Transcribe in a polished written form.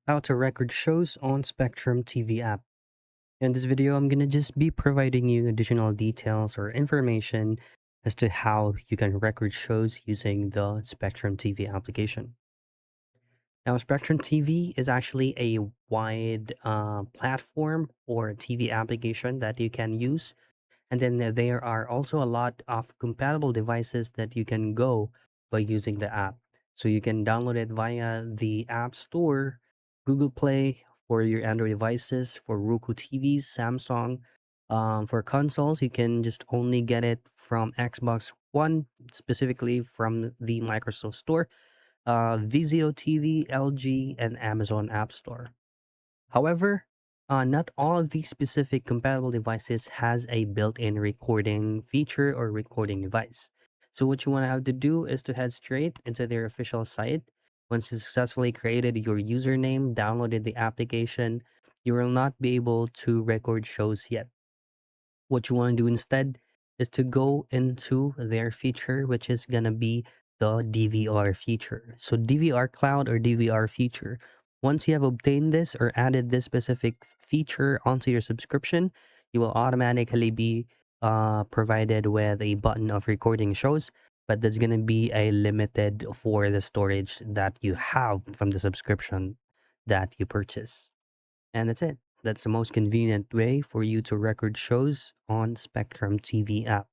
How to record shows on Spectrum TV app. In this video, I'm gonna just be providing you additional details or information as to how you can record shows using the Spectrum TV application. Now, Spectrum TV is actually a wide platform or TV application that you can use. And then there are also a lot of compatible devices that you can go by using the app. So you can download it via the App Store, Google Play for your Android devices, for Roku TVs, Samsung. For consoles, you can just only get it from Xbox One, specifically from the Microsoft Store, Vizio TV, LG, and Amazon App Store. However, not all of these specific compatible devices has a built-in recording feature or recording device. So what you want to have to do is to head straight into their official site. Once you successfully created your username, downloaded the application, you will not be able to record shows yet. What you want to do instead is to go into their feature, which is going to be the DVR feature. So DVR cloud or DVR feature. Once you have obtained this or added this specific feature onto your subscription, you will automatically be provided with a button of recording shows, but that's going to be a limited for the storage that you have from the subscription that you purchase. And that's it. That's the most convenient way for you to record shows on Spectrum TV app.